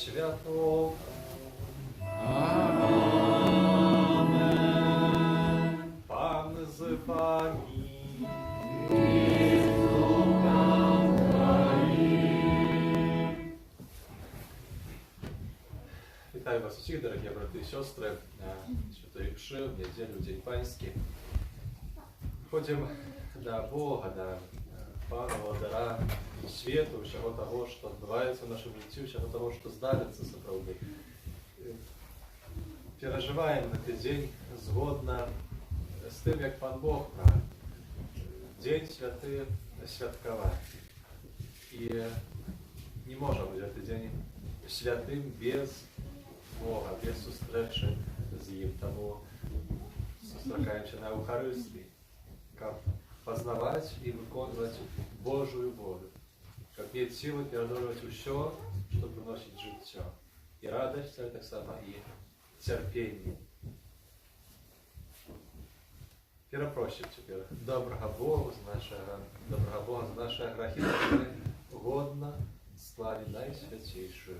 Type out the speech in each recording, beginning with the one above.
Światowego. Amen. Pan z wami. Вітаю вас усіх, дорогі брати і сестри, Святої Мши, в неділю, День Панський. Ходимо до Бога, до Пана Володара, світу, всього того, що відбувається в нашому житті, всього того, що здариться справді. Переживаємо цей день згодно з тим, як Пан Бог править. День святий святкувати. І не може бути цей день святим без Бога, без зустрічі з Ним. Тому зустрічаємося на Евхаристії, як познавати і виконувати Божую волю, як мати сили передолювати все, що приносить життя. І радість, але так само і терпіння. Перепросим тепер доброго Бога за наші грехи, які годно славі найсвятейшую.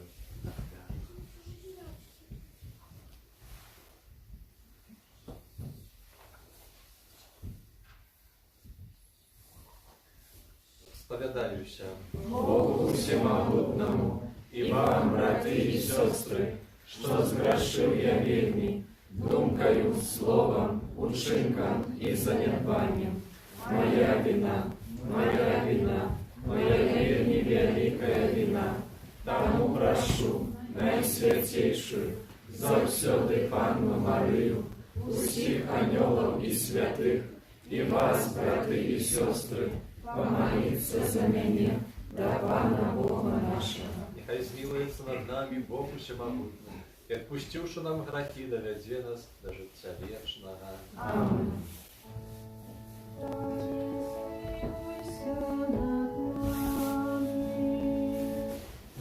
Сповідаюся Богу всемогутному і вам, брати і сестри, що згрішив я вельми, думкою, словом, учинком і занедбанням. Моя вина, моя вельми великая вина. Тому прошу найсвятейшую, завсёды Панну Марию, усіх ангелов і святих, і вас, брати і сестри, помолиться за мене до Пана Бога нашого. Нехай змилується над нами Бог Всемогутній, і відпустивши нам грехи, доведе нас до життя вічного. Амінь.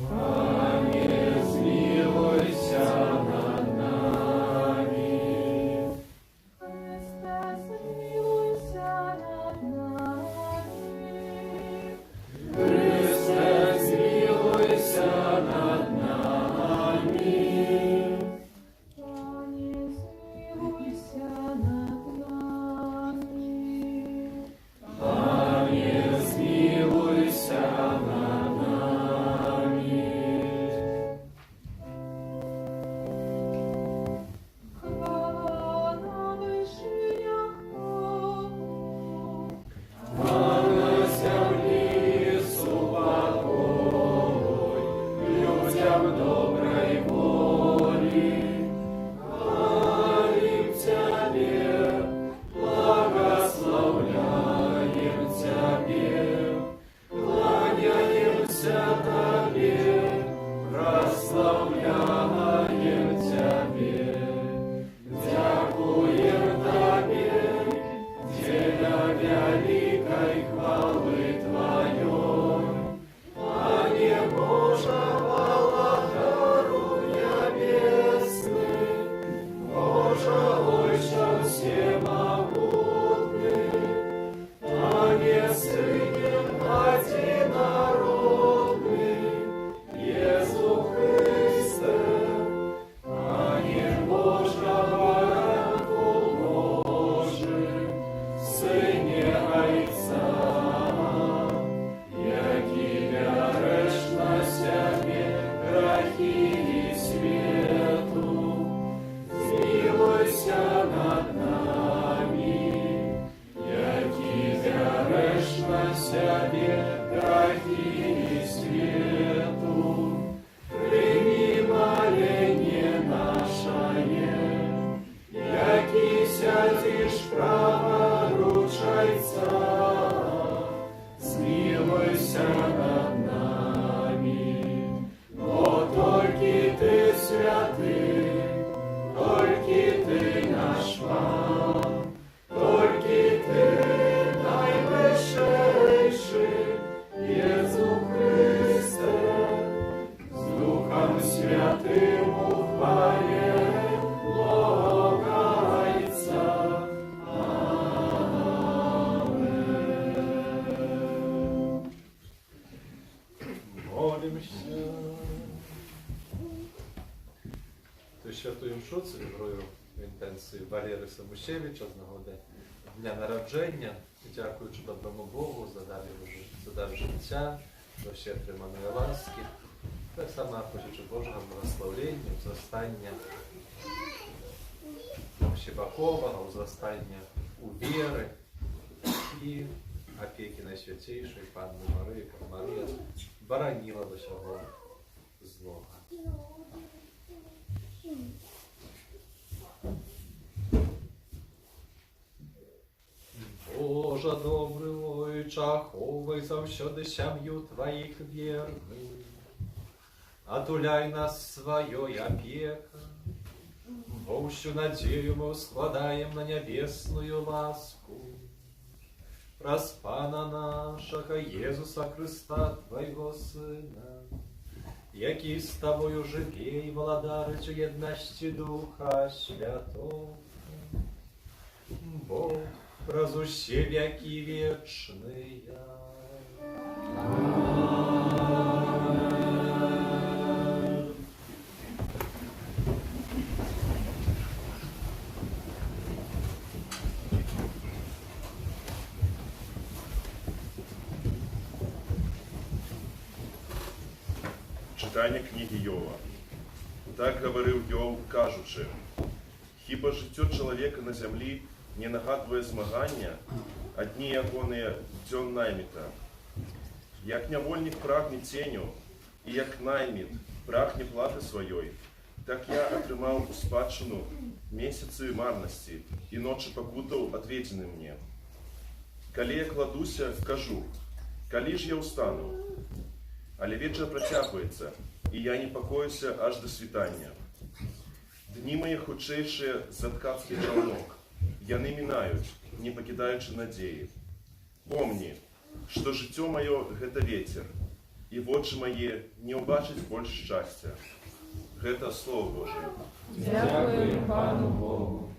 Пане, змилуйся над нами. Христе, змилуйся над нами. Христе, змилуйся над нами. Пане, змилуйся над нами. Пане, змилуйся над нами. Хвала на вишнях Богу. На землі супокой, людям доброй волі. Хвалим Тебе, благословляем Тебе, кланяемся Тебе, прославляем Тебе. Дякуем Тебе, Деля великой хвалы Твоей. Пане Боже, Владару небесный, Боже, Отче всемогутный, Пане Сыне одинородный, Иисус Христе, Пане Боже, Баранкул Божий, Сыне Отца, які береш на себе грехи і світу, змилуйся над нами, які береш на себе грехи і світу, прийми моління нашее, які сядеш праворуч Отця. Змилуйся над нами, бо тільки Ти святий, тільки Ти наш Пан, тільки Ти найвищейший, Єсус святую мшу цelebrую в інтенції Валери Самушевича з нагоди дня народження. Дякуючи доброму Богу за дар життя, за ще отриманої ласки. Так само хочучи Божого благословення, зростання Щебакова, зростання у віри і опеки Найсвятейшої Панни Марії, Марія боронила до всього злого. Боже добрий, Ойче, ховай завсёды сям'ю Твоїх вірних, отуляй нас своєю опека, бо всю надію ми складаємо на небесную ласку. Праз Пана нашого Єсуса Христа, Твоего Сина, який з Тобою живе і владарить у єдності Духа Святого, Бог праз усе веки вечные. Читання книги Йова. Так говорив Йов, кажучи: хіба життя чоловіка на землі не нагадує змагання, а дні ягони дзьон найміта? Як невольник прагне теню, і як найміт прагне плати своєї, так я отримав у спадщину місяці марності і ночі покутав отведені мені. Коли я кладуся, кажу: коли ж я устану? Але вечір протягується, і я не покоюся аж до світання. Дні мої худшейші за ткацький чолнок, яны минають, не покидаючи надії. Помни, що життя моє – гэта ветер, і вочі мої не убачить більше щастя. Гэта Слово Божие. Дякую Пану Богу.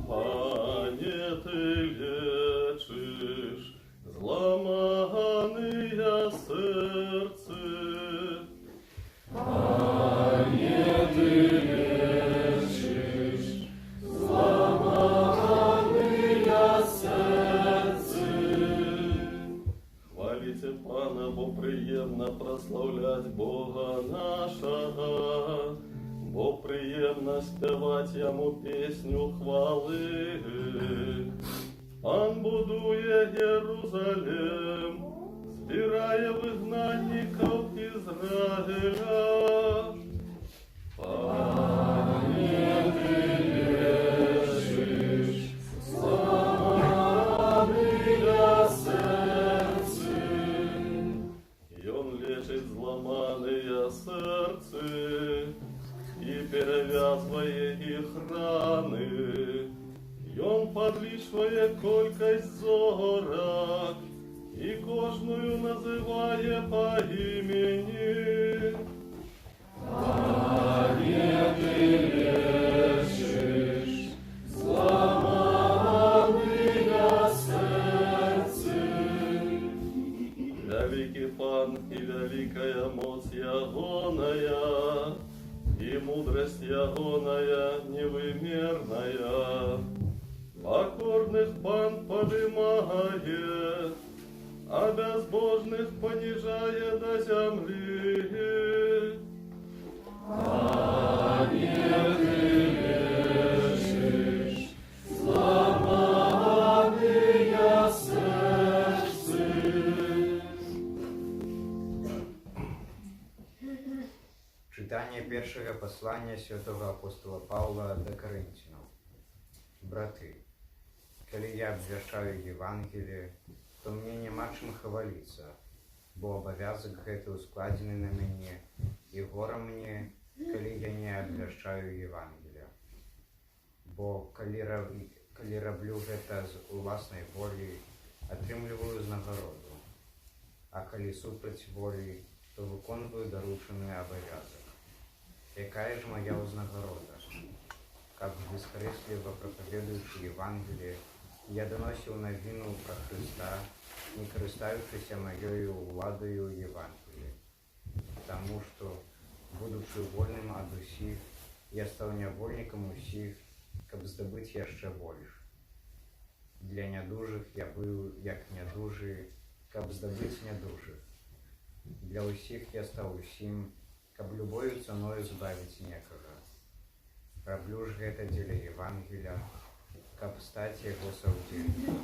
Пане, Ти лечиш зламане серце. Пане, Ти лечиш зламане серце. Хвалите Пана, бо приємно прославлять Бога нашого, бо приємно співати Йому пісню хвали. Пан будує Єрусалим, збирає вигнанників Ізраїля. Пане, Ти лечиш зламане серце. І Он лечить зламане серце і перев'язує їх рани. І Он подлічує кількість зорок і кожною називає по імені. Пане, Ти лечиш зламане серце. Великий Пан і великая моць Ягоная, и мудрость Ягоная невымерная. Покорных Пан подымает, а безбожных понижает до земли. Пане, Ти лечиш зламане серце. Читання першого послання святого апостола Павла до Коринтянам. Браты, коли я обвящаю Євангелие, то мне нема чым хвалиться, бо обовязок гэты ускладзены на мяне, і гора мне, коли я не обвящаю Євангелия. Бо коли раблю гэта з уласнай волі, атрымліваю знагароду, а коли супраць волі, то выконваю даручаны абавязак. Якая ж моя узнагарода? Как бескорыстливо проповедуючи Євангелие, Я доносіў навіну пра Хрыста, не карыстаючыся маёю ўладаю Евангелія, таму што, будучы вольным ад усіх, я стаў нявольнікам усіх, каб здабыць яшчэ больш. Для нядужых я быў як нядужы, каб здабыць нядужых. Для ўсіх я стаў усім, каб любою цаною збавіць некага. Раблю ж гэта дзеля Евангеля, каб стаць яго саўдзельнікам.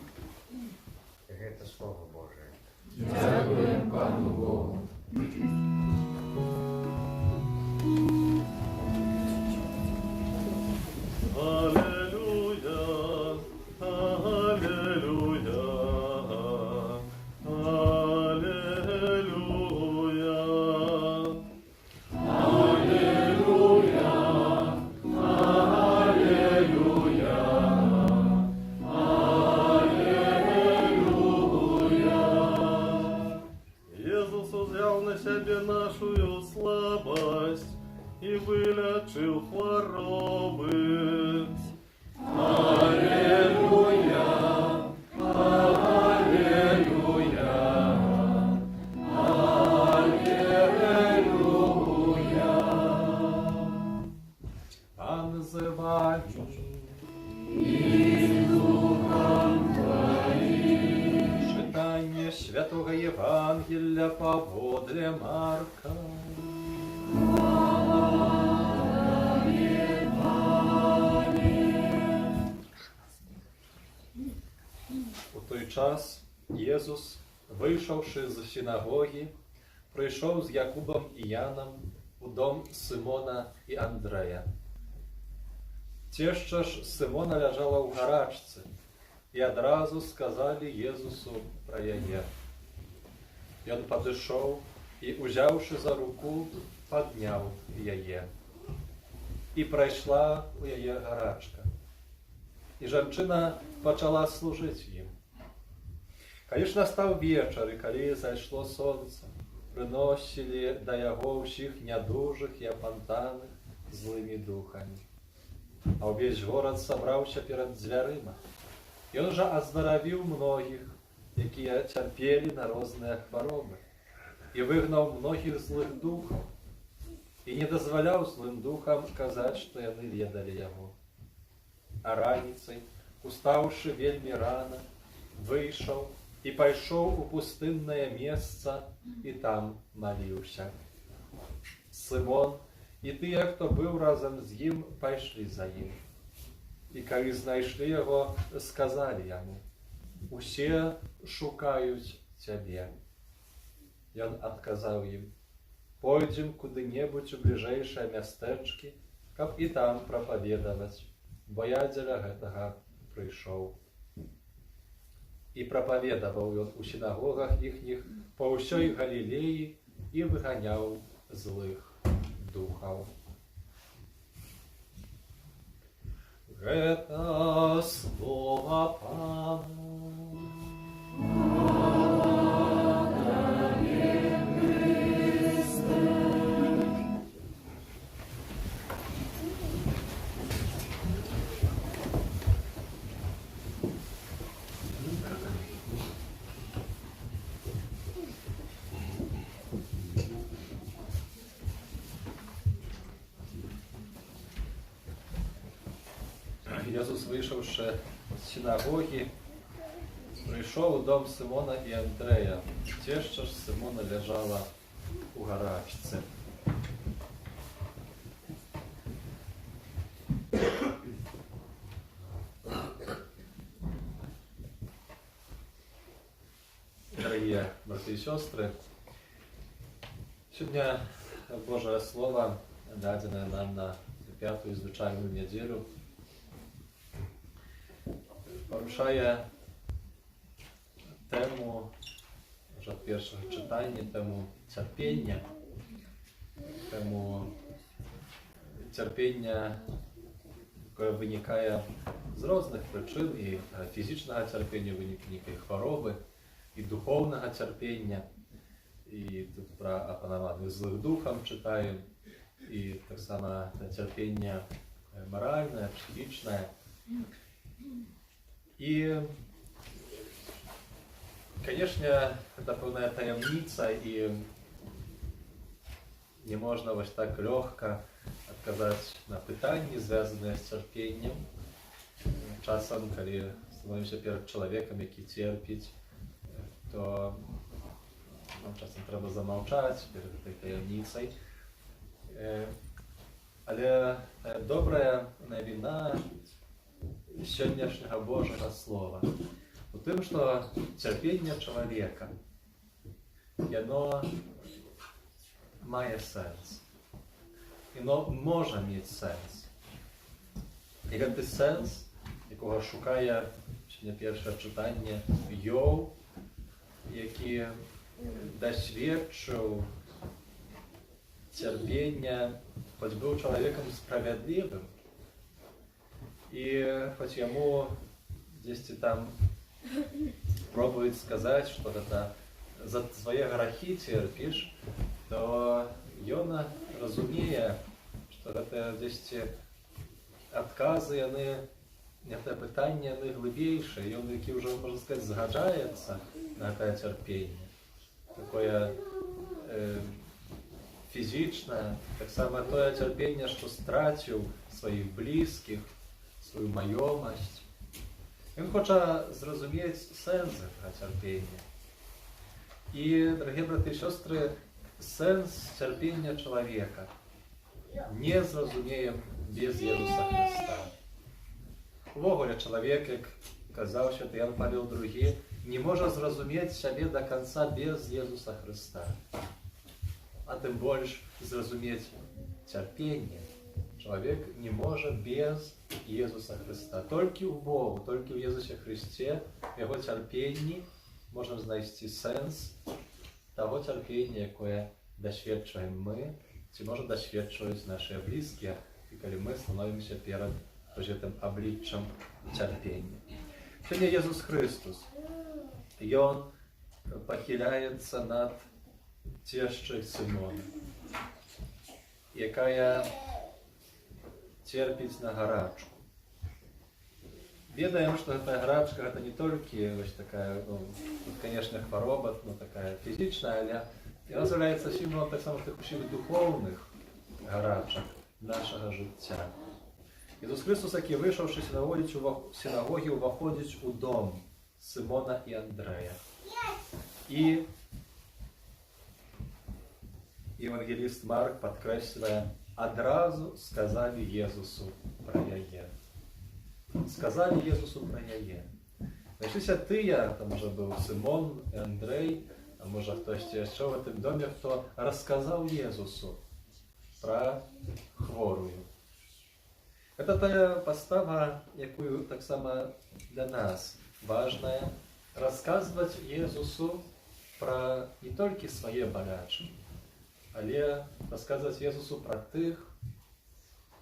Гэта Слово Божие. Дякуємо Пану Богу. Алелуя, алелуя, алелуя. Иисус взял на себе нашу слабость и вылечил хворобы. Аллилуйя, аллилуйя, аллилуйя. А называй и Духом Твоим. Читание Святого Евангелия поводле Марка. У той час Єсус, вийшовши з синагоги, прийшов з Якубом і Яном у дом Симона і Андрея. Теща ж Симона лежала у гарачці, і одразу сказали Єсусу про яє. Ён падышоў і, узяўшы за руку, падняў яе. І прайшла у яе гарачка. І жанчына пачала служыць ім. Калі ж настаў вечар, і калі зайшло сонца, прыносілі да яго ўсіх нядужых і апантаных злымі духамі. А ўвесь горад сабраўся перад дзвярыма. Ён жа аздаравіў многіх, якія цярпелі на розныя хваробы, і выгнаў многіх злых духаў, і не дазваляў злым духам казаць, што яны ведалі яго. А раніцай, устаўшы вельмі рана, выйшаў і пайшоў у пустыннае месца, і там маліўся. Сымон і тыя, хто быў разам з ім, пайшлі за ім. І калі знайшлі яго, сказалі яму: «Усе шукаюць цябе». Ён адказаў ім: «Пойдзем куды-небудзь у бліжэйшыя мястэчкі, каб і там прапаведаваць, бо я дзеля гэтага прыйшоў». І прапаведаваў ён у сінагогах іхніх па ўсёй Галілеі і выганяў злых духаў. Гэта слова Пана. Jesús вийшовши з синагоги, прийшов у дом Симона і Андрея. Теща ж Симона лежала у гарачці. Дорогие братья и сестры, сегодня Божье Слово, даденное нам на пятую звичайную неделю, порушає тему вже першого читання, тему терпіння, яке виникає з різних причин, і фізичного терпіння виникає хвороби, і духовного терпіння, і тут про опанованих злих духом читаємо, і так само терпіння моральне, психічне. И, конечно, это полная таємниця, и не можна ось так легко отказати на питання, зв'язані з терпінням. Часом, коли становимося перед чоловіком, який терпить, то нам часом треба замовчати перед цією таємницею. Але добра новина сьогоднішнього Божого Слова у тим, що терпіння чоловіка, воно має сенс. Воно може мати сенс. І цей сенс, якого шукає сьогодні перше читання Йов, який досвідчив терпіння, хоч був чоловіком справедливим, и хоть ему здесь там пробует сказать, что это за свои грехи терпишь, то Йона, разумея, что это здесь отказы, они, это питання, они глубейшие, и он, який уже, можно сказать, згаджается на это терпение, такое физичное, так само то терпение, что стратил своих близких, свою майомость. Він хоче зрозуміти сенс цього терпіння. І, дорогі брати і сестри, сенс терпіння чоловіка не зрозуміємо без Ісуса Христа. Воголя чоловік, як казав ще Ян Павел II, не може зрозуміти себе до кінця без Ісуса Христа. А тим більше зрозуміти терпіння человек не может без Иисуса Христа. Только в Богу, только в Иисусе Христе, в Его терпении можно знайти сенс того терпения, якое досвідчуємо ми, чи може досвідчують наші близькі, і коли ми становимося перед тим обличчям терпения. Сьогодні Ісус Христос, і Он похиляється над тещою Симона, яка терпить на гарачку. Ведаем, что эта гарачка это не только такая, ну, конечно, хвороба, но такая физичная, але она является символом так само таких духовных гарачок нашего життя. Ісус Христос, який вийшовши з синагоги, входить у дом Симона і Андрея. І евангелист Марк підкреслює, одразу сказали Єсусу про яє. Сказали Єсусу про яє. Знайшлися тия, там вже був Симон і Андрей, а може хтось ще в цьому домі, хто розказав Єсусу про хворую. Це та постава, яку так само для нас важна, розказувати Єсусу про не тільки свої болячки, але розказувати Єсусу про тих,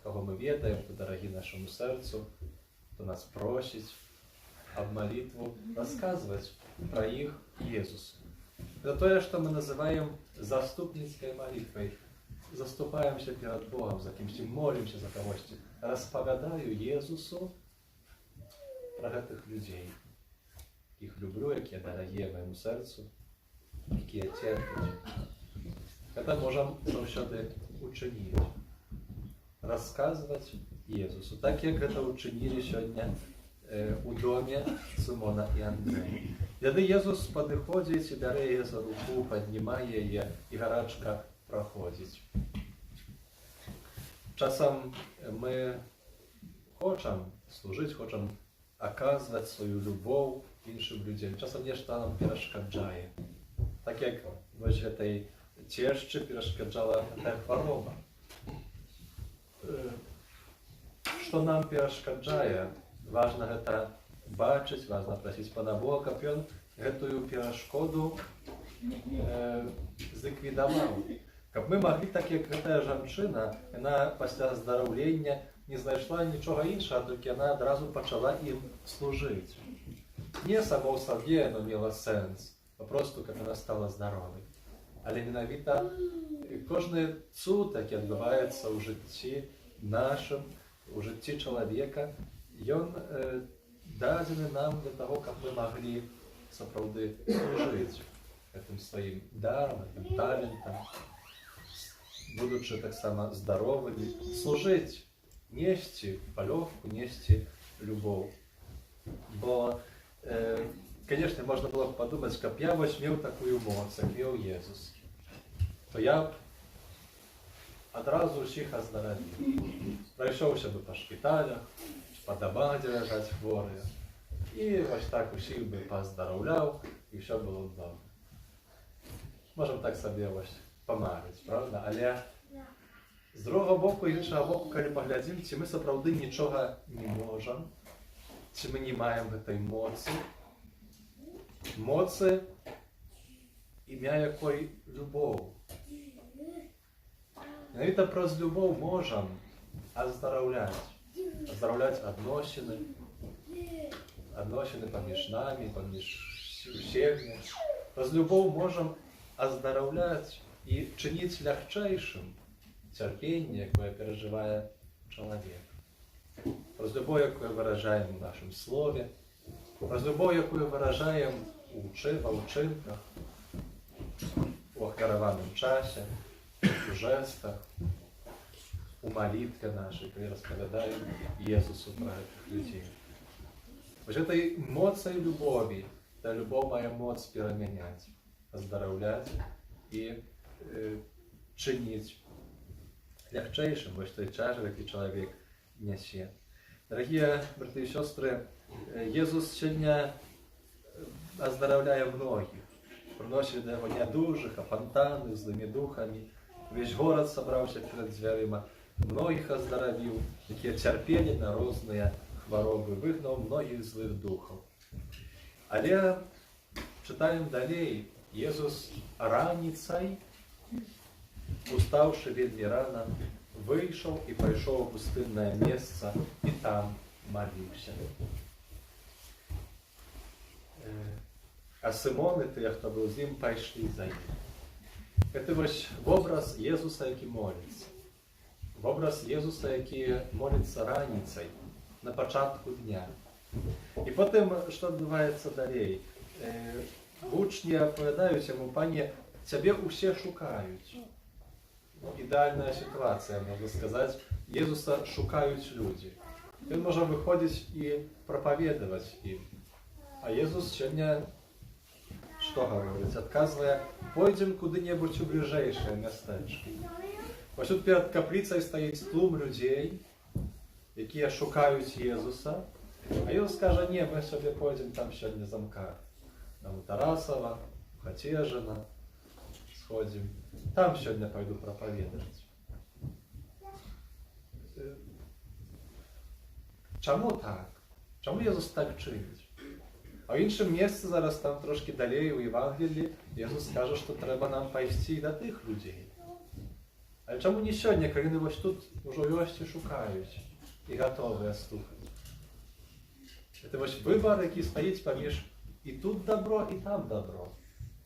кого ми ведаємо, хто дорогі нашому серцю, хто нас просить об молитву, розказувати про їх Єсусу. Это то, что мы называем заступницкой молитвой. Заступаемся перед Богом за кимось, молимся за когось. Розповідаю Єсусу про этих людей. Їх люблю, які дорогі моєму серцю, які терплять. Это можем завжди учинити. Розказувати Єсусу. Так, як це учинили сьогодні у домі Симона і Андрея. Коли Єсус підходить і бере її за руку, піднімає її, і гарачка проходить. Часом ми хочемо служити, хочемо оказувати свою любов іншим людям. Часом нешто нам перешкоджає. Так як в цій тещі перешкоджала ця хвороба. Що нам перешкоджає? Важно это бачить, важно просить Пана Бога, каб Ён гэтую перашкоду зліквідаваў. Каб мы могли, так як гэтая жанчына, яна пасля аздараўлення не знайшла нічога іншага, толькі яна адразу пачала ім служыць. Не само ў сабе яно мела сэнс, а просто каб яна стала здаровай. Але менавіта кожны цуд, які адбываецца ў жыцці нашым, у жыцці чалавека, ён дадзены нам для таго, каб мы маглі сапраўды служыць гэтым сваім дарам, гэтым талентам, будучы таксама здаровымі, служыць, несці палёгку, несці любоў. Бо, конечно, можна было б падумаць, каб я вось меў такую моц, як меў Езус, то я б адразу ўсіх аздаравіў. Прайшоўся бы па шпіталях, па дамах, дзе ляжаць хворыя, і вось так усіх бы паздараўляў, і ўсё было б добра. Можам так сабе вось памарыць, правда? Але з другога боку, іншага боку, калі паглядзім, ці мы сапраўды нічога не можам, ці мы не маем гэтай моцы, імя якой любоў. Менавіта праз любоў можам аздараўляць адносіны паміж намі, паміж усімі. Праз любоў можам аздараўляць і чыніць лягчэйшым цярпенне, якое перажывае чалавек. Праз любоў, якое выражаем у нашым слове, праз любоў, якую выражаем ва ўчынках, у ахвяраваным часе, у жэстах, у малітве нашай, калі распавядаем Езусу пра гэтых людзей. Вось гэтай моцай любові, та любоў мае моц перамяняць, аздараўляць і чыніць лягчэйшым вось той цяжар, які чалавек нясе. Дарагія браты і сёстры, Езус сёння аздараўляе многіх. Прыносілі да яго нядужых, апантаных, злымі духамі. Увесь горад сабраўся перад дзвярыма, многіх аздаравіў, якія цярпелі на розныя хваробы, выгнаў многіх злых духаў. Але чытаем далей, Езус раніцай, устаўшы вельмі рана, выйшаў і пайшоў у пустыннае месца і там маліўся. А Сымон і тыя, хто быў з ім, пайшлі за ім. Гэта вось вобраз Езуса, які моліцца. Вобраз Езуса, які моліцца раніцай, на пачатку дня. І потым, што адбываецца далей? Вучні апавядаюць яму: «Пане, цябе ўсе шукаюць». Ідэальная сітуацыя, можна сказаць. Езуса шукаюць людзі. Ён можа выходзіць і прапаведаваць ім. А Езус сёння што гаворыць? Адказвае: «Пойдзем куды-небудзь у бліжэйшае мястэчкі». Вось тут перад капліцай стаіць тлум людзей, якія шукаюць Езуса. А Езус кажа: «Не, мы сабе пойдзем там сёння за МКАД. Там у Тарасава, у Хацежына сходзім. Там сёння пойду прапаведаваць». Чаму так? Чаму Езус так чыніць? А ў іншым месцы, зараз там трошкі далей у Евангеліі, Езус скажа, што трэба нам пайсці да тых людзей. Але чаму не сёння, калі яны вось тут ужо вёсці шукаюць і гатовыя слухаць? Гэта вось выбар, які стаіць паміж і тут добро, і там добро.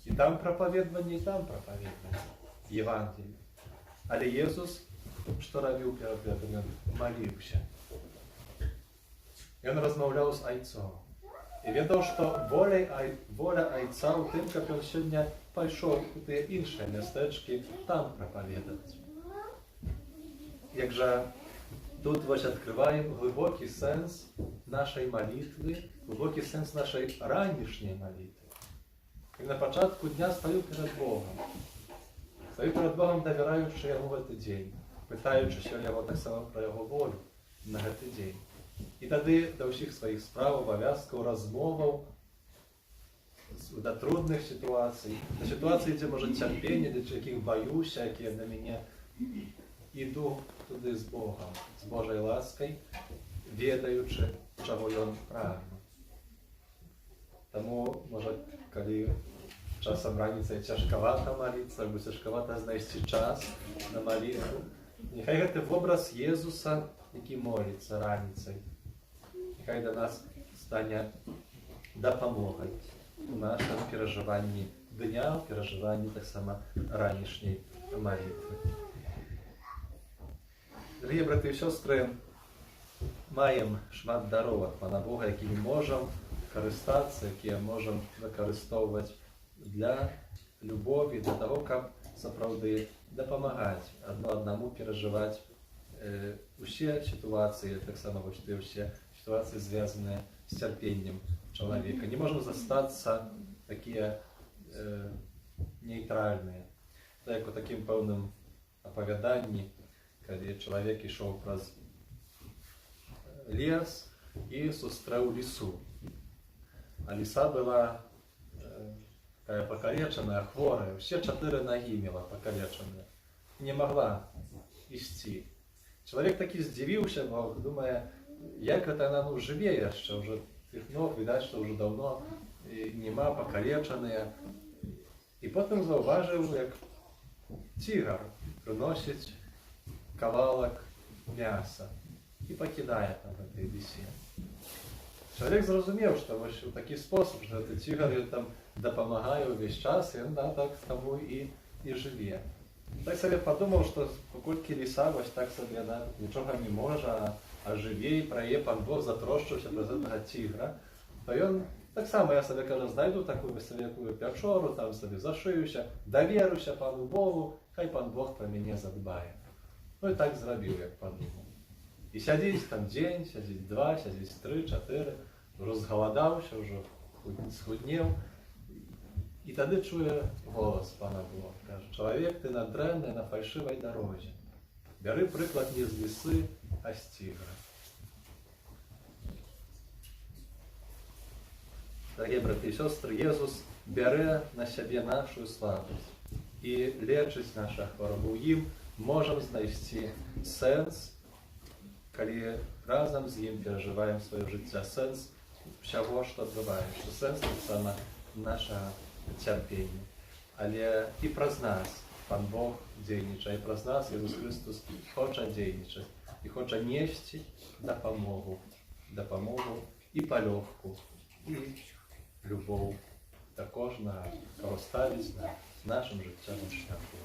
І там прапаведванне, і там прапаведванне. Евангелие. Але Езус што рабіў перад гэтым? Маліўся. Ён размаўляў з айцом. І ведаў, што воля айца ў тым, каб ён сёння пайшоў у тыя іншыя мястэчкі, там прапаведаваць. Як жа тут вось адкрываем глыбокі сэнс нашай малітвы, глыбокі сэнс нашай ранішняй малітвы. І на пачатку дня стаю перад Богом. Стаю перад Богом, давяраючы яму гэты дзень, пытаючыся яго таксама пра яго волю на гэты дзень. І тады да ўсіх сваіх справ, абавязкаў, размоваў, да трудных сітуацый, да сітуацый, дзе можа цярпенне, для якіх баюся, якія на мяне, іду туды з Богом, з Божай ласкай, ведаючы, чаго ён прагне. Таму, можа, калі часам раніцай цяжкавата маліцца, або цяжкавата знайсці час на малітву, няхай гэты вобраз Езуса, які моліцца раніцай, няхай да нас стане дапамогай у нашым перажыванні дня, у перажыванні таксама ранішняй малітвы. Дарагія браты і сёстры, маем шмат дароў ад Пана Бога, якімі можам карыстацца, якія можам выкарыстоўваць для любові, для таго, каб сапраўды дапамагаць адно аднаму перажываць усе сітуацыі, таксама вось тыя ўсе сітуацыі, звязаныя з цярпеннем чалавека. Не можам застацца такія нейтральныя. Так як у такім пэўным апавяданні, калі чалавек ішоў праз лес і сустрэў лісу. А ліса была такая пакалечаная, хворая, усе 4 нагі мела пакалечаныя. Не магла ісці. Чалавек такі здзівіўся, бо думае, як гэта яна жыве яшчэ, ўжо тых ног, відаць, што ўжо даўно нема, пакалечаныя. І потым заўважыў, як цігар прыносіць кавалак мяса і пакідае там гэтай лісе. Чалавек зразумеў, што вось у такі спосаб, што гэты цігар там дапамагае ўвесь час, і ён так таму і жыве. Так сабе падумаў, што паколькі ліса вось так сабе нічога не можа, а жыве і пра яе Пан Бог затрошчыўся праз гэтага цігра, то ён таксама, я сабе кажа, знайду такую весавякую пячору, там сабе зашыюся, даверуся Пану Богу, хай Пан Бог пра мяне задбае. Ну і так зрабіў, як падумаў. І сядзіць там дзень, сядзіць 2, сядзіць 3, 4, ўжо згаладаўся, ўжо схуднеў. І тады чуе голас Пана Бога. Кажа, чалавек, ты на дрэннай, на фальшывай дарозе. Бяры прыклад не з лісы, а з цігра. Дарагія браты і сёстры, Езус бярэ на сябе нашу слабасць і лечыць нашу хваробу. У ім можам знайсці сэнс, калі разам з ім перажываем сваё жыцця, сэнс усяго, што адбываецца, сэнс таксама нашага цярпення. Але і праз нас Пан Бог дзейнічае, і праз нас Езус Христос хоча дзейнічаць і хоча несці дапамогу і палёгку, і любоў да кожнага, каго ставіць на нашым жыццёвым шляху.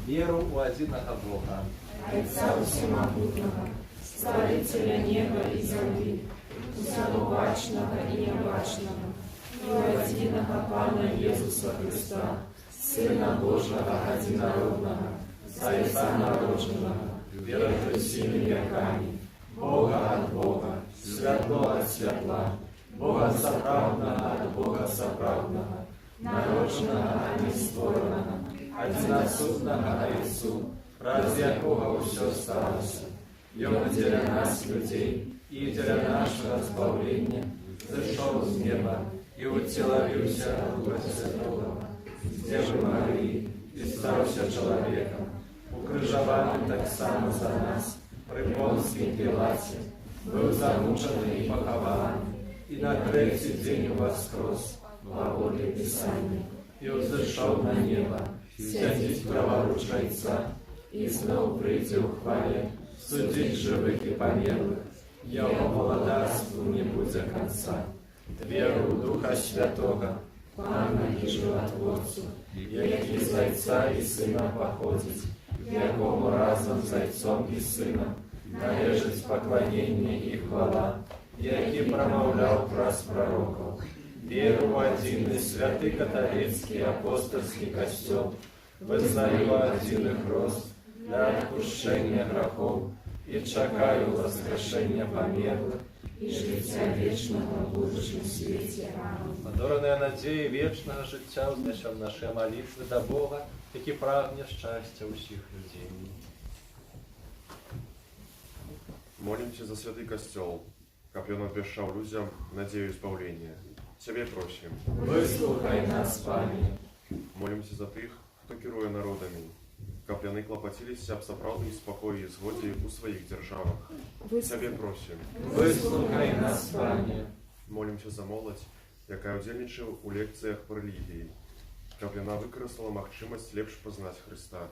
Веру у адзінага Бога, Отца Всемогутного, Створителя неба и земли, Всеобачного и необачного, и у единого Пана Иисуса Христа, Сына Божьего одинородного, Отца народженного, верою всеми веками, Бога от Бога, светло от светла, Бога соправдного от Бога соправдного, народженного, а не створенного, одиносудного Отцу, раз якого все сталося, и Он для нас, людей, и для нашего избавления, зашел с неба и утеловился от Духа Святого, с Девы Марии, и стался человеком, укрыжованным так само за нас, при Понском Пилате, был замученный и похован, и на третий день воскрес, глаголе Писания, и взошел на небо, сядет праворуч Отца, и снова прийти в хвале, судить живых и померлых, Его владарству не будет конца. Веру в Духа Святого, Пана и Животворцу, який з Отца и Сына походит, якому разом з Отцом и Сыном належить поклонение и хвала, який промовлял праз пророков. Веру в один и святый католицкий апостольский костел, вызнаю один их рост для отпущения грехов и чекаю воскрешения померлых и життя вечного в будущем свете. Аминь. Адораная надзея вечнага жыцця ўзнясём нашы малітвы да Бога, які прагне шчасця ўсіх людзей. Молимся за святый костел, как он обещал людям надею избавления. Тебе просим. Выслухай нас, Пане. Молимся за тых, кто керує народами, как яны клопотились об сапраўдным спокоі і згодзе у своих державах. Тебе просим. Выслухай нас, Пане. Молимся за моладзь, якая удзельнічае у лекцыях по рэлігіі, каб яна выкарыстала магчымасць лепш пазнаць Христа.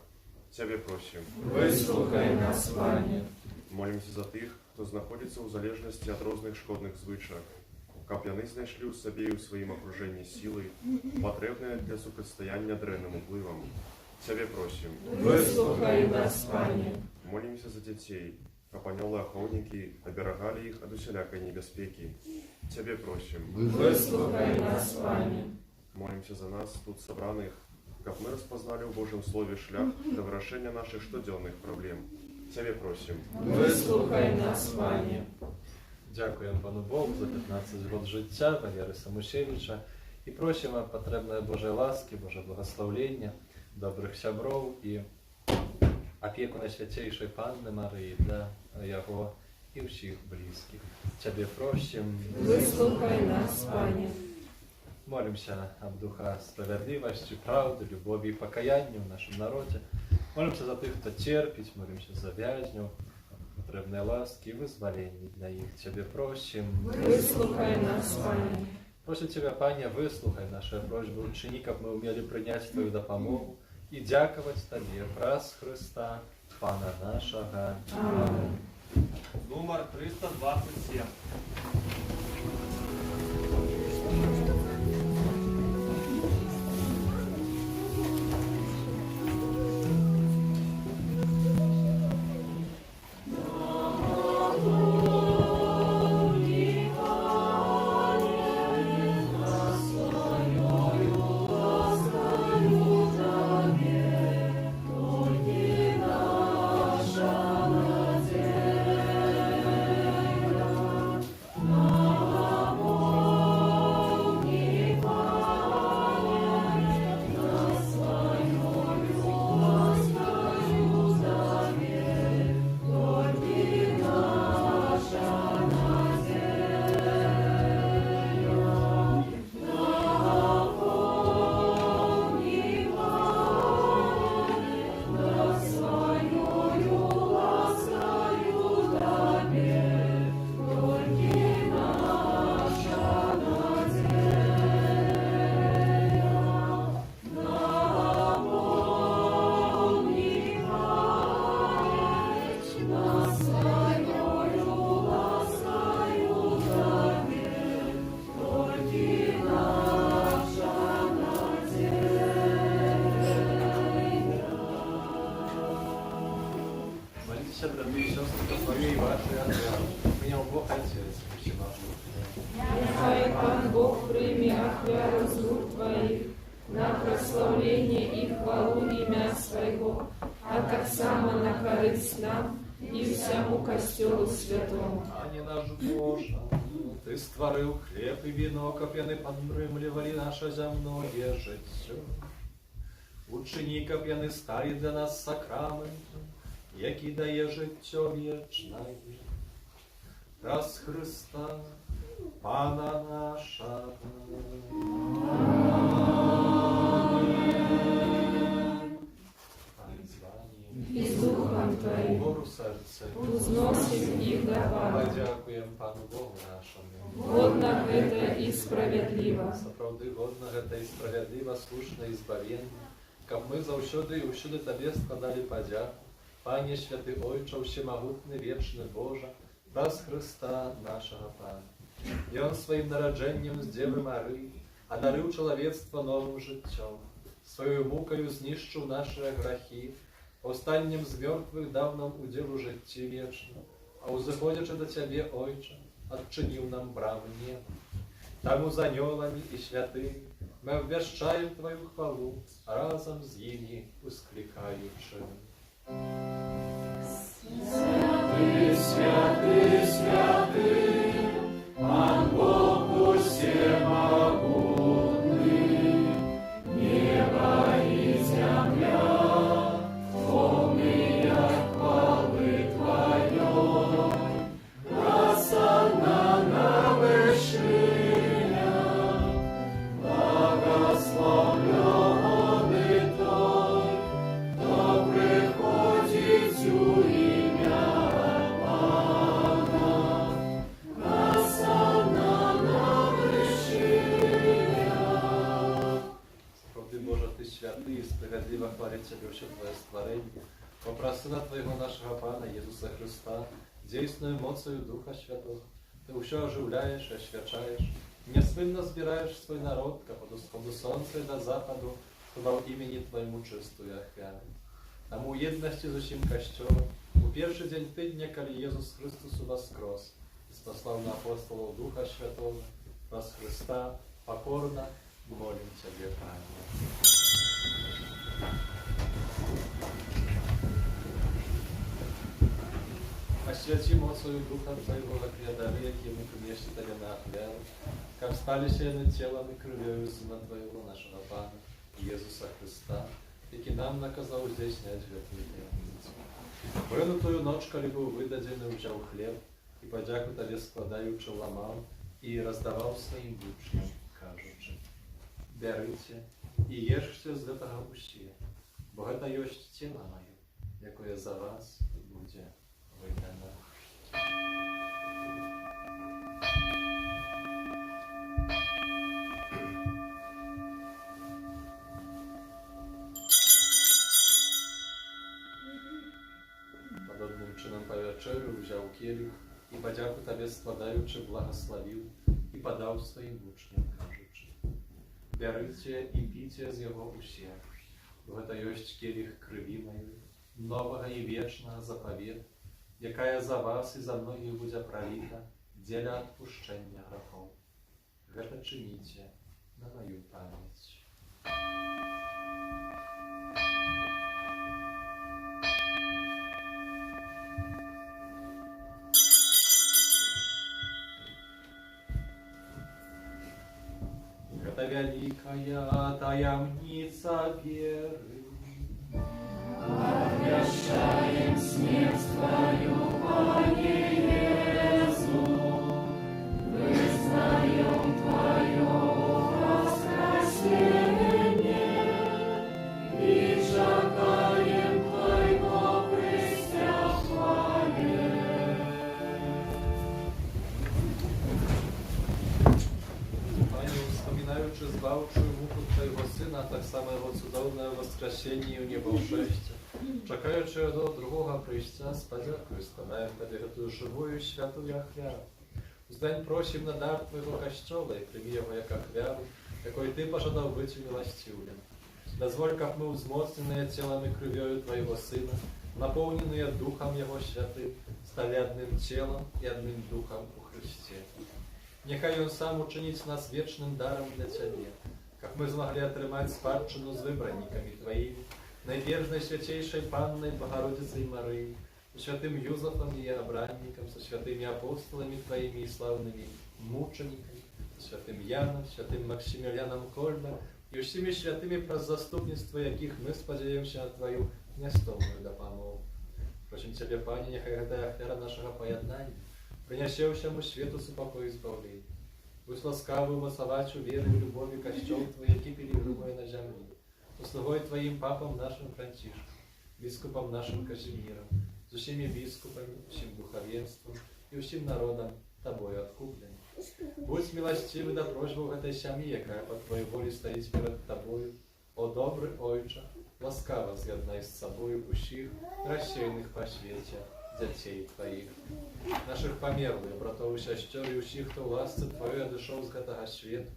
Тебе просим. Выслухай нас, Пане. Молимся за тых, хто знаходзіцца ў залежнасці ад розных шкодных звычак, каб яны знайшлі ў сабе і ў сваім акружэнні сілы, патрэбныя для супрацьстаяння дрэнным уплывам. Цябе просім. Выслухай нас, Пане. Молімся за дзяцей, каб анёлы-ахоўнікі аберагалі іх ад усялякай небяспекі. Цябе просім. Выслухай нас, Пане. Молімся за нас, тут сабраных, каб мы распазналі ў Божым Слове шлях да вырашэння нашых штодзённых праблем. Цябе просім. Выслухай нас, Пане. Дякуємо пану Богу за 15 год життя Валери Самушевича і просимо потрібної Божої ласки, Боже благословення, добрих сябров і опеку Найсвятейшої Панни Марії для його і всіх близьких. Тебе просим. Выслухай нас, Пане. Молимся об духа справедливости, правды, любови и покаяния в нашем народе. Молимся за тех, кто терпит, молимся за вязню, потребной ласки и вызволения для них. Тебе просим. Выслухай нас, Пане. Просим Тебя, Пане, выслухай наши просьбы, учини, как мы умели принять Твою допомогу и дяковать Тебе, праз Христа, Пана нашего. Аминь. Номер 327. Молитесь, братья и сестры, по своей и вашей отвяжу. Меня Бог Отец всемогущий. Нехай Пан Бог прийме ахвяру з рук Твоїх на прославлення і хвалу ім'я Свого, а так само на користь нам і всьому Костьолу Святому. Пане наш Боже, Ты створив хліб і віно, каб яни подбримлювали наше земное життя. Учини, каб яни стали для нас сакраментом, який дає життя вічне. Раз Христа, Пана нашого. Пане з вами. І з Духом Твоїм Гору серце. узносим їх до Пана. Подякуємо Пану Богу нашому. Годно это і справедливо. Сапраўды годна гэта і справядліва, слушна і збавенна, каб мы заўсёды і ўсюды Табе складалі падзяку. Пане святы Ойча, всемагутны, вечны Божа, праз Христа нашага Пана. Ён сваім нараджэннем з Дзевы Марыі адарыў чалавецтва новым жыццём, сваёю мукаю знішчыў нашыя грахі, паўстаннем з мёртвых даў нам удзел у жыцці вечным, а ўзыходзячы да Цябе, Ойча, адчыніў нам брамы неба. Таму з анёламі і святымі мы абвяшчаем Твою хвалу, разам з імі усклікаючы. Святый, святый, святый, Пан Бог всемогутный, небо и земля, полные хвалы Твоей, просанна на вершинах, благословленный Той, кто приходит у имя Пана, просанна на вершинах. Справді, Боже, Ти святий і справедливо хвалить Тебе все Твоє створення. Попра Сина Твоего нашого Пана Єсуса Христа, дійсною моцею Духа Святого, Ty ўсё ажыўляеш і асвячаеш, няспынна збіраеш свой народ, каб ад усходу сонца і да западу славаў імені Твайму чыстую ахвяру. Таму ў єднасці з усім касцёлам у першы дзень тыдня, калі Езус Христос уваскрос і спаслаў на апостолаў Духа Святого, праз Христа пакорна молім Цябе, Пане. Освяти моцою Духа Твоего, дары, які мы принесли Тебе на ахвяру, каб сталіся яны целом і крывёю Сына Твоего, нашего Пана, Иисуса Христа, які нам наказаў здзяйсняць гэтую таямніцу. Прынутую ноч, калі быў выдадзены, узяў хлеб і падзяку Табе складаючы ламаў і раздаваў сваім вучням, кажучы: бярыце і ешце з гэтага ўсе, бо гэта ёсць цела маё, якое за вас будзе выдано. Падобным чынам па вячэры ўзяў келіх і падзяку Табе складаючы благаславіў і падаў сваім вучням, кажучы: бярыце і піце з яго ўсе, бо гэта ёсць келіх крыві маёй, новага і вечнага запавет, якая за вас і за многіх будзе праліта дзеля адпушчэння грахоў. Гэта чыніце на маю памяць. Гэта вялікая таямніца веры. Обращаем смерть Твою, Пане Иису, вызнаем Твое воскресение и чакаем Твоего престя хвале. Пане, вспоминаючи збавчую муку Твоего Сына, так само Его цудовне воскресення у небовшесті, чекаючи до другого прийстя, з подякою складаємо Тобі гэтую живую святую ахвяру. Уздань просим на дар Твоего костёла и прими его як ахвяру, якой Ты пожадал быть умилостивлен. Дозволь, как мы узмоцненные телом и кровью Твоего Сына, наполненные Духом Его Святым, стали одним телом и одним Духом у Христе. Нехай Он сам учинить нас вечным даром для Тебе, как мы смогли отрымать спадщину с выбранниками Твоими, найперш Найсвятейшей Панной Богородицей Марии, со святым Юзефом и обранником, со святыми апостолами Твоими и славными мучениками, со святым Яном, святым Максимилианом Кольбе и всеми святыми про заступництво, яких мы сподіваємося на Твою нестомную допомогу. Просим Тебе, Пане, нехай гэтая ахвяра нашего поєднання принесе всему свету супокой и избавление. Будь ласкавый умацовать у веры и любови костел Твой, який пилигримує на землі. Услугой Твоим папам нашим Францишком, біскупом нашим Казимиром, з усіми біскупами, всім духовенством і всім народом Тобою откупленим. Будь милостивый до просьбы этой семьи, якая по Твоей воле стоит перед Тобою. О добрый Ойче, ласкаво з'єднай з собою усіх рассеянных по свете детей Твоих. Наших померлых, братов и сестер, и усіх, хто в ласці Твоей одышов з гэтага свету.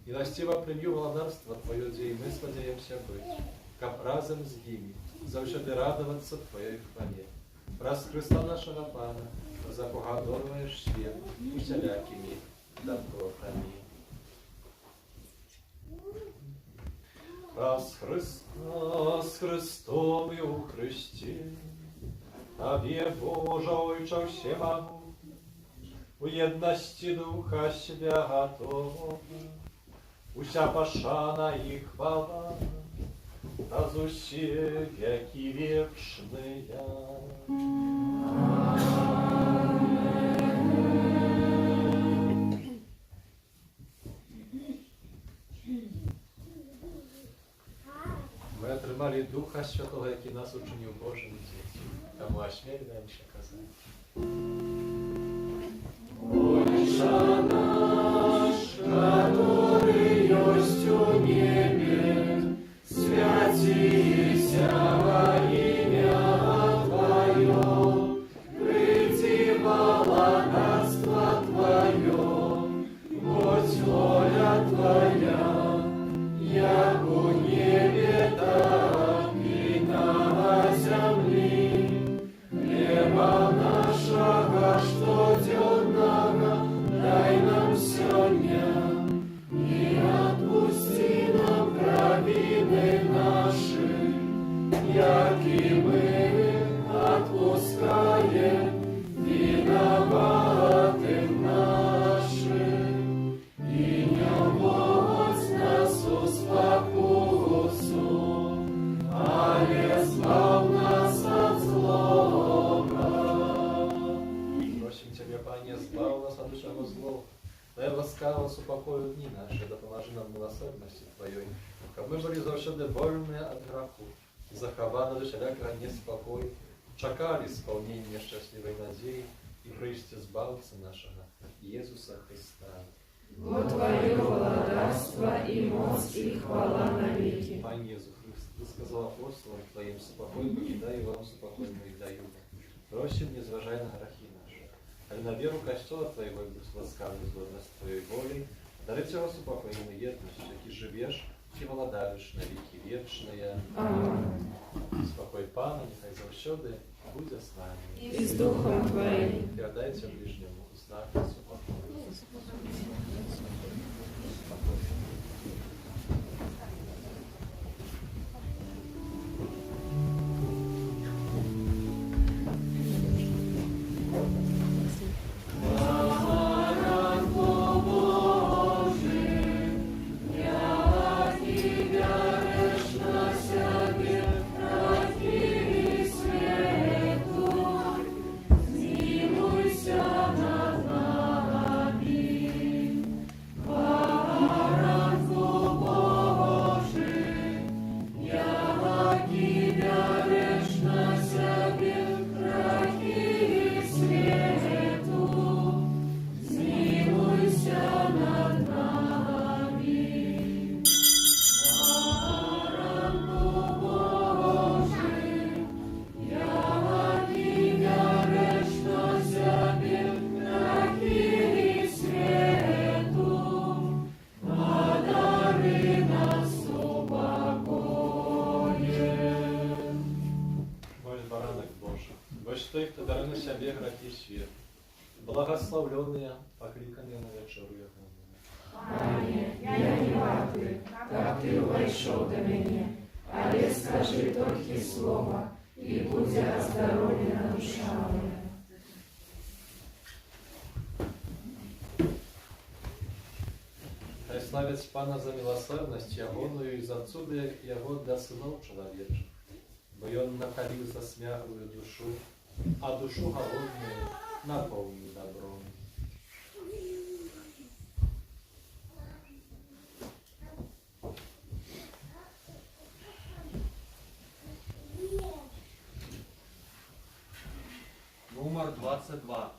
Милостиво прими володарство Твое, где и мы сподіваємося быть, как разом с ними, завсёды радоваться Твоей хвале. Раз Христа нашего Пана, запогодовуєш свет усялякими добротами. Раз Христа с Христом и у Христе, Тобі, Боже, Ойче всемогу, у єдності Духа Себя готова, уся пошана и хвала, та з усі веки вечные. Ми отримали Духа Святого, який нас учинив Божими дітьми. Тому осмеливаемся казати. Отче наш, который есть у небе, святися во имя Твое, приди во владарство Твое. Дай ласкаво супокою дни наши, допоможи нам милосердності Твоєї, щоб ми були завжди вольні від граху, і заховано до всякого неспокою, чекали сповнення щасливої надії і прийшти збавця нашого, Єсуса Христа. Бо Твое владарство и мощь и хвала навеки. Пане Иисус Христ, Ты сказал апостолам Твоим, спокой покидаю вам, спокой мой даю вам. Прощен, не зважай на грехи наши. А на веру Костола Твоего и будь ласкавый згодно с Твоей волей, дари цього супокоєною єдності, які живеш і володариш на віки вічные. Аминь. Спокой Пана, нехай завсюди буде з нами. И с Духом Твоим. Передайте ближнему знак супокою. Той, хто дарує на себе грехи світ, благословленные, покликанные на вечеру Його. Пане, я не вартий, как Ты войшов до меня, але скажи только слово, и будет оздоровлена душа моя. Хай славить Пана за милосердность Ягоную и за цуды Его для сынов человечек, бо Он накалил за смяглую душу, а душу голодную наполнил добром. Номер 22.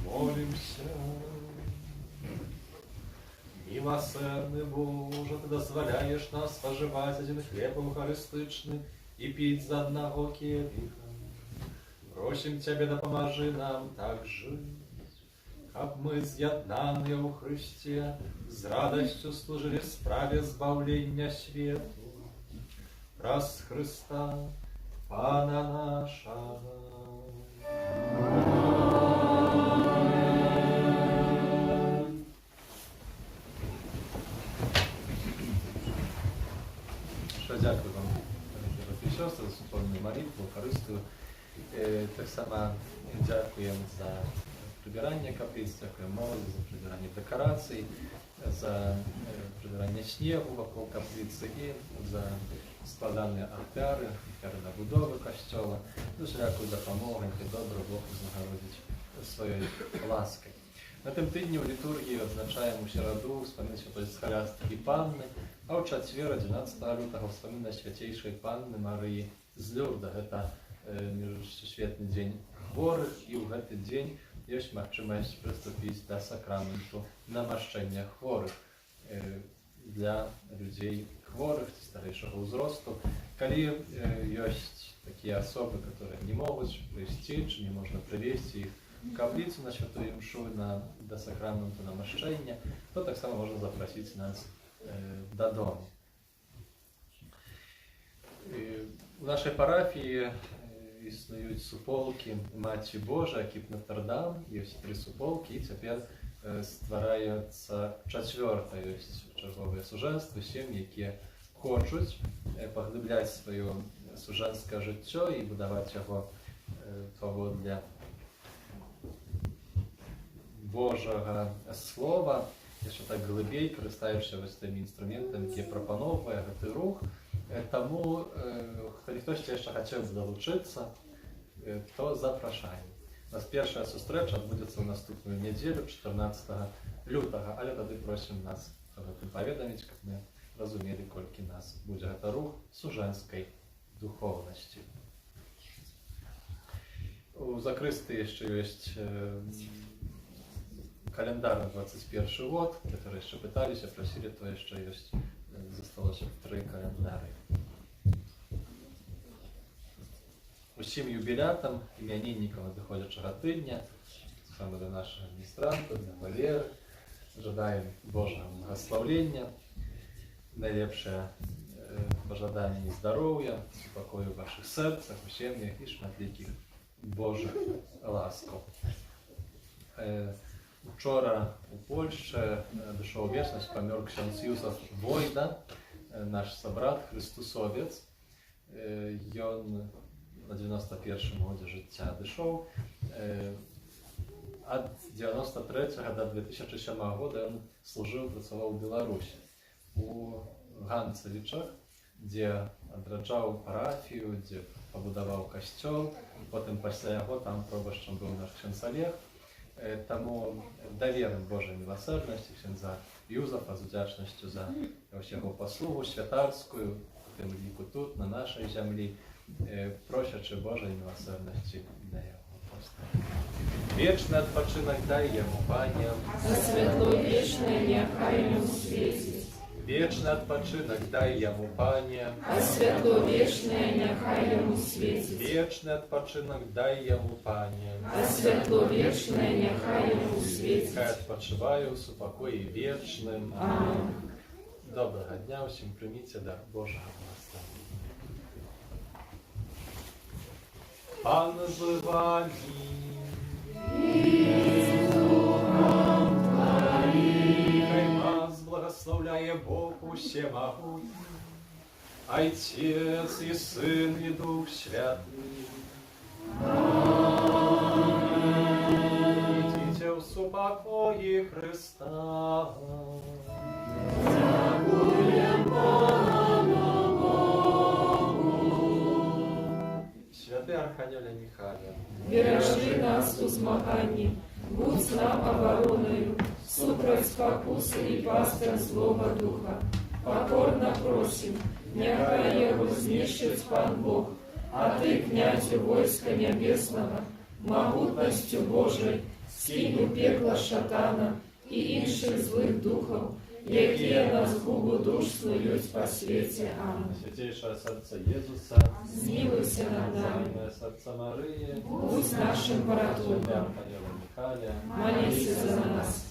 Молимся. Милосердный Боже, Ты дозволяешь нас споживать один хлеб евхаристичный и пить за одного келиха. Просим Тебя, допоможи нам так жить, как мы, з'єднані у Христі, з радостью служили справе збавлення світу. Раз Христа, Пана нашого. Що дякую вам, брати і сестри, за супольну молитву, Христу. Так само дякуємо за прибирання каплиць, дякуємо молоді за прибирання декорацій, за прибирання снігу вокруг каплиці і за складання ахтяри на будову костьола. Дуже дякую за допомогу, і добре Бог знагородить своєю ласкою. На тим тижні в літургії відзначаємо у середу вспомин Святої Схолястики Панни, а у четвер, 11 лютого, вспомин Святейшої Панни Марії з Люрда. Це Міжсвітний день хворих, і в цей день є можливість приступити до сакраменту намащення хворих для людей хворых, старейшего узросту. Коли есть такие особы, которые не могут привести, чи не можно привести их в каплицу на святую мшу, до сакраменту намащення, то так само можно запросить нас додому. У нашей парафії існують суполки Матері Божої, Кип Нотр-Дам, є 3 суполки, і тепер стварається 4-та, є чергове суженство, сім'ї, які хочуть поглибляти своє суженське життя і будувати його для Божого Слова, ще так глибей, користаючись ось тими інструментами, які пропонує цей рух. Тому, хто ще хотів би долучитися, то запрошаємо. нас першая сустрэча адбудзецца ў наступную нядзелю 14 лютага, але тады просім нас аб гэтым паведаміць, каб мы разумелі, колькі нас будзе гэта рух сужэнскай духоўнасці. У закрысты яшчэ ёсць календар на 21 год, которые яшчэ пыталіся, прасілі, то яшчэ ёсць, засталося 3 календары. Усім юбілятам, імяніннікам надыходзячага тыдня, саме да нашага адміністранта, да Валеры, жадаем Божага благаслаўлення, найлепшае пажаданні здароўя, спакою ў вашых сэрцах, у сем'ях і шматлікіх Божых ласкаў. Учора у Польшчы дышоў у вечнасць, памёр ксёндз Юзаф Войда, наш сабрат, хрыстусовец. Ён на 91-м годзе жыцця дышоў. Ад 93-го до 2007 года ён служыў, працаваў у Беларусі. У Ганцевічах, дзе адраджаў парафію, дзе пабудаваў касцёл, потым пасля яго там пробашчам быў наш ксёндз Олег. Таму даверым Божай міласэрнасці ксёндза Юзафа з удзячнасцю за ўсяго паслугу святарскую, у тым ліку тут, на нашай зямлі, просячы Божай міласэрнасці да яго апостала. Вечны адпачынак дай яму, Пане, А святло вечное няхай йому світить. Вечны адпачынак дай яму, Пане, А святло вечное няхай йому світить. Вечны адпачынак дай яму, Пане, А святло вечное няхай йому світить. хай адпачывае ў супакоі вечным. Амінь. Добрага дня ўсім, прыміце дар Божага благословення. Пан з вами. Хай вас благословляє Бог усемогутній, Отец и Сын и Дух Святый. Идите в супокое Христа. Святий Архангеле Михайле, Бережи нас у змаганні, будь нам обороною, супроть спокуси і пастир злого духа. Покорно просим, нехай його знищить Пан Бог, а ти, князю войска небесного, могутностью Божой, скинь у пекла шатана і інших злих духов, які на згубу душ снують по світі. Амінь. Святейшее сердце Иисуса, Змилуйся над нами, Святое сердце Марии, будь нашим Святый порятунком. Архангеле Михайле, Молись за нас.